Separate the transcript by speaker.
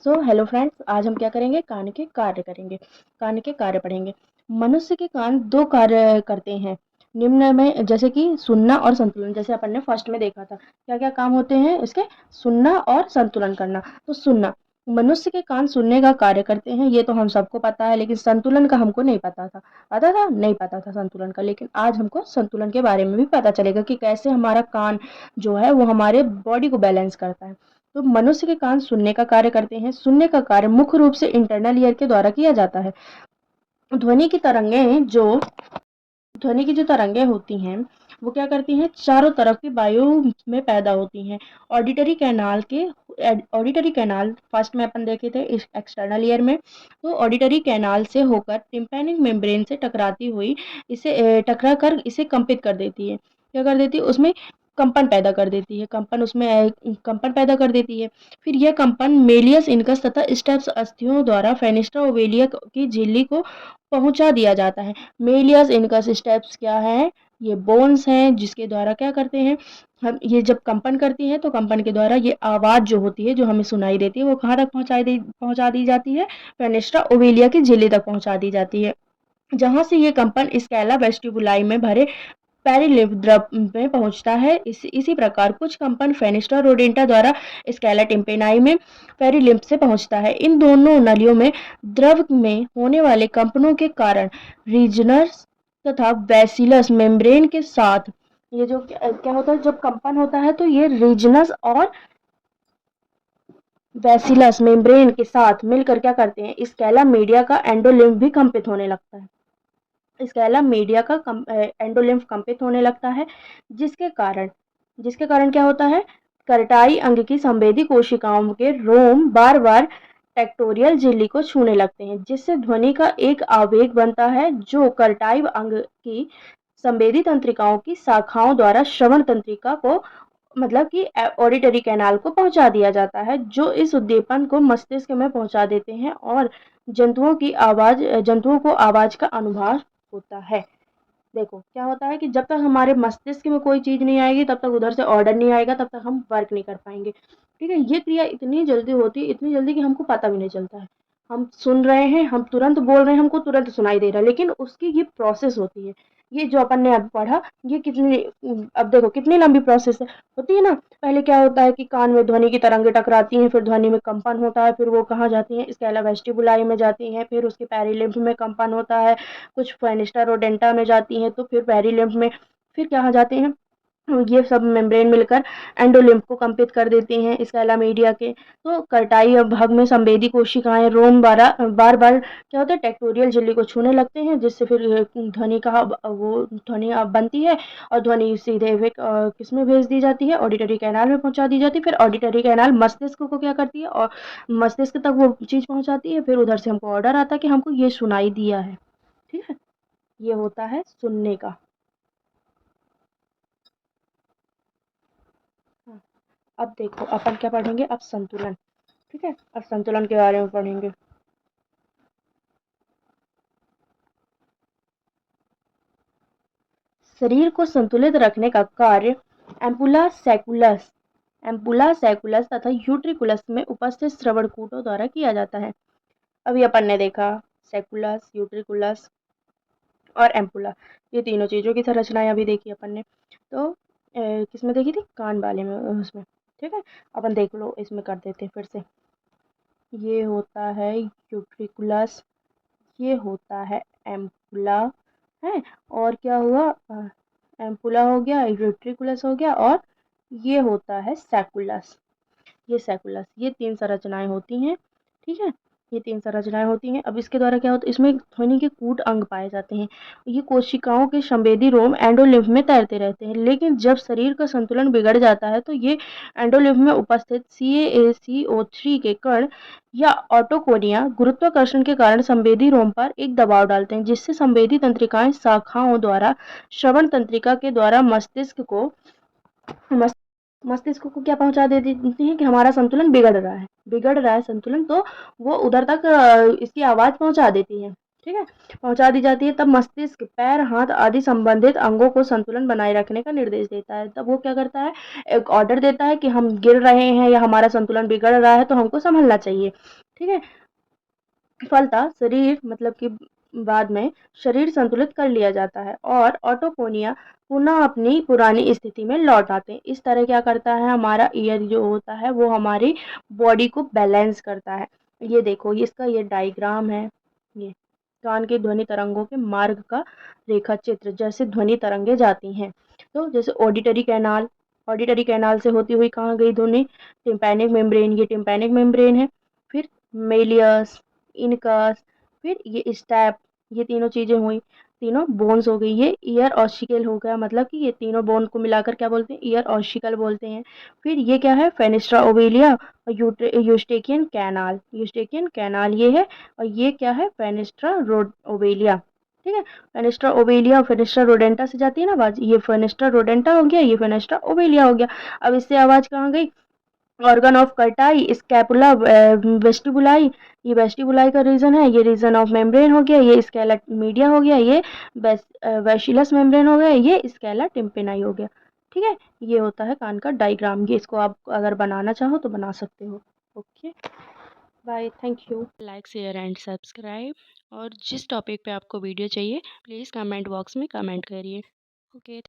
Speaker 1: So hello friends, आज हम क्या करेंगे? कान के कार्य करेंगे। कान के कार्य पढ़ेंगे। मनुष्य के कान दो कार्य करते हैं निम्न में, जैसे कि सुनना और संतुलन। जैसे अपन ने फर्स्ट में देखा था क्या क्या काम होते हैं इसके, सुनना और संतुलन करना। तो सुनना, मनुष्य के कान सुनने का कार्य करते हैं, ये तो हम सबको पता है, लेकिन संतुलन का हमको नहीं पता था। पता था? नहीं पता था संतुलन का, लेकिन आज हमको संतुलन के बारे में भी पता चलेगा कि कैसे हमारा कान जो है वो हमारे बॉडी को बैलेंस करता है। तो मनुष्य के कान सुनने का कार्य करते हैं। सुनने का कार्य मुख्य रूप से इंटरनल ईयर के द्वारा किया जाता है। ध्वनि की तरंगें जो ध्वनि की जो तरंगें होती हैं वो क्या करती हैं? चारों तरफ की वायु में पैदा होती हैं। ऑडिटरी कैनाल फर्स्ट में अपन देखे थे इस एक्सटर्नल ईयर में। तो ऑडिटरी कैनाल से होकर टिम्पैनिक मेम्ब्रेन से टकराती हुई इसे टकरा कर इसे कंपित कर देती है। क्या कर देती है? उसमें कंपन पैदा कर देती है। कंपन पैदा कर देती है। फिर यह कंपन मेलियस इनकस तथा स्टेप्स अस्थियों द्वारा फेनिस्ट्रा ओवेलिया की झिल्ली को पहुंचा दिया जाता है। मेलियस इनकस स्टेप्स क्या है? ये बोन्स हैं जिसके द्वारा क्या करते हैं, हम ये जब कंपन करती है तो कंपन के द्वारा ये आवाज जो होती है, जो हमें सुनाई देती है, वो कहाँ तक पहुंचा दी जाती है? फेनिस्ट्रा ओवेलिया की झिल्ली तक पहुंचा दी जाती है, जहां से ये कंपन स्कैला वेस्टिबुलाई में भरे पेरिलिम्फ द्रव में पहुंचता है। इसी प्रकार कुछ कंपन फेनिस्ट्रा रोडेंटा द्वारा स्कैला टिम्पेनाई में पेरिलिम्फ से पहुंचता है। इन दोनों नलियों में द्रव में होने वाले कंपनों के कारण रीजनस तथा वैसिलस मेम्ब्रेन के साथ, ये जो क्या होता है जब कंपन होता है, तो ये रीजनस और वैसिलस मेम्ब्रेन के साथ मिलकर क्या करते हैं? स्कैला मीडिया का एंडोलिम्फ भी कंपित होने लगता है। स्कैला मीडिया का एंडोलिम्फ कंपित होने लगता है, जिसके कारण क्या होता है? करटाई अंग की संवेदी कोशिकाओं के रोम बार बार टेक्टोरियल झिल्ली को छूने लगते हैं, जिससे ध्वनि का एक आवेग बनता है, जो करटाई अंग की संवेदी तंत्रिकाओं की शाखाओं द्वारा श्रवण तंत्रिका को, मतलब कि ऑडिटरी कैनाल को पहुंचा दिया जाता है, जो इस उद्दीपन को मस्तिष्क में पहुंचा देते हैं और जंतुओं को आवाज का अनुभव होता है। देखो क्या होता है कि जब तक हमारे मस्तिष्क में कोई चीज नहीं आएगी, तब तक उधर से ऑर्डर नहीं आएगा, तब तक हम वर्क नहीं कर पाएंगे। ठीक है, ये क्रिया इतनी जल्दी होती है, इतनी जल्दी कि हमको पता भी नहीं चलता है। हम सुन रहे हैं, हम तुरंत बोल रहे हैं, हमको तुरंत सुनाई दे रहा है, लेकिन उसकी ये प्रोसेस होती है। ये जो अपन ने अब पढ़ा, ये कितनी, अब देखो कितनी लंबी प्रोसेस है, होती है ना। पहले क्या होता है कि कान में ध्वनि की तरंगें टकराती हैं, फिर ध्वनि में कंपन होता है, फिर वो कहाँ जाती हैं? स्कैला वेस्टिबुलाई में जाती हैं, फिर उसके पेरिलिम्फ में कंपन होता है, कुछ फेनिस्टा रोडेंटा में जाती हैं, तो फिर पेरिलिम्फ में फिर कहाँ जाते हैं? ये सब मेम्ब्रेन मिलकर एंडोलिम्फ को कंपित कर देते हैं स्कैला मीडिया के। तो करटाई भाग में संवेदी कोशिकाएं रोम बार बार क्या होता है? टेक्टोरियल झिल्ली को छूने लगते हैं, जिससे फिर ध्वनि का वो ध्वनि बनती है, और ध्वनि सीधे किसमें भेज दी जाती है? ऑडिटरी कैनाल में पहुंचा दी जाती है। फिर ऑडिटरी कैनाल मस्तिष्क को क्या करती है? और मस्तिष्क तक वो चीज पहुंचाती है, फिर उधर से हमको ऑर्डर आता है कि हमको ये सुनाई दिया है। ठीक है, ये होता है सुनने का। हाँ, अब देखो अपन क्या पढ़ेंगे? अब संतुलन। ठीक है, अब संतुलन के बारे में पढ़ेंगे। शरीर को संतुलित रखने का कार्य एम्पुला सैकुलस तथा यूट्रिकुलस में उपस्थित श्रवणकूटों द्वारा किया जाता है। अभी अपन ने देखा सैकुलस, यूट्रिकुलस और एम्पुला, ये तीनों चीजों की संरचनाएं अभी देखी अपन ने। तो किसमें देखी थी? कान वाले में, उसमें। ठीक है, अपन देख लो, इसमें कर देते हैं फिर से। ये होता है यूट्रिकुलस, ये होता है एम्पुला, है। और क्या हुआ? एम्पुला हो गया, यूट्रिकुलस हो गया, और ये होता है सैकुलस। ये सैकुलस, ये तीन संरचनाएं होती हैं। ठीक है, ये तीन संरचनाएं होती हैं। अब इसके द्वारा क्या होता है? इसमें ध्वनि के कूट अंग पाए जाते हैं। ये कोशिकाओं के संवेदी रोम एंडोलिम्फ में तैरते रहते हैं, लेकिन जब शरीर का संतुलन बिगड़ जाता है, तो ये एंडोलिम्फ में उपस्थित CaCO3 के कण या ऑटोकोनिया गुरुत्वाकर्षण के कारण संवेदी रोम पर एक दबाव डालते हैं, जिससे संवेदी तंत्रिकाएं शाखाओं द्वारा श्रवण तंत्रिका के द्वारा मस्तिष्क को क्या पहुंचा दे देती हैं कि हमारा संतुलन बिगड़ रहा है संतुलन, तो वो उधर तक इसकी आवाज पहुंचा देती है। ठीक है, पहुँचा दी जाती है। तब मस्तिष्क पैर, हाथ आदि संबंधित अंगों को संतुलन बनाए रखने का निर्देश देता है। तब वो क्या करता है, एक ऑर्डर देता है कि हम गिर रहे हैं या हमारा संतुलन बिगड़ रहा है तो हमको सँभलना चाहिए। ठीक है? फलतः शरीर मतलब कि बाद में शरीर संतुलित कर लिया जाता है और ऑटोफोनिया पुनः अपनी पुरानी स्थिति में लौट आते हैं। इस तरह क्या करता है, हमारा ईयर जो होता है वो हमारी बॉडी को बैलेंस करता है। ये देखो, इसका ये डायग्राम है। ये कान के ध्वनि तरंगों के मार्ग का रेखा चित्र, जैसे ध्वनि तरंगे जाती हैं। तो जैसे ऑडिटरी कैनाल से होती हुई कहाँ गई ध्वनि, टिम्पैनिक मेम्ब्रेन, ये टिम्पैनिक मेम्ब्रेन है। फिर मेलियस, इनकस, फिर ये स्टेप, ये तीनों चीजें हुई, तीनों बोन्स हो गई। ये ईयर ऑसिकल हो गया, मतलब कि ये तीनों बोन को मिलाकर क्या बोलते हैं, ईयर ऑसिकल बोलते हैं। फिर ये क्या है, फेनिस्ट्रा ओवेलिया और यूस्टेकियन कैनाल, यूस्टेकियन कैनाल ये है। और ये क्या है, फेनिस्ट्रा रोड ओवेलिया। ठीक है, फेनिस्ट्रा ओवेलिया और फेनिस्ट्रा रोडेंटा से जाती है ना आवाज, ये फेनिस्ट्रा रोडेंटा हो गया, ये फेनिस्ट्रा ओवेलिया हो गया। अब इससे आवाज कहाँ गई, ऑर्गन ऑफ कर्टाई, स्कैपुला, वेस्टिबुलाई, ये वेस्टिबुलाई का रीजन है, ये रीजन ऑफ मेम्ब्रेन हो गया, ये स्केला मीडिया हो गया, ये वैशिलस मेम्ब्रेन हो गया, ये स्केला टिम्पेनाई हो गया। ठीक है, ये होता है कान का डायग्राम। ये इसको आप अगर बनाना चाहो तो बना सकते हो। Okay, bye, thank you. Like share and subscribe. और जिस टॉपिक पे आपको वीडियो चाहिए प्लीज़ कमेंट बॉक्स में कमेंट करिए। ओके।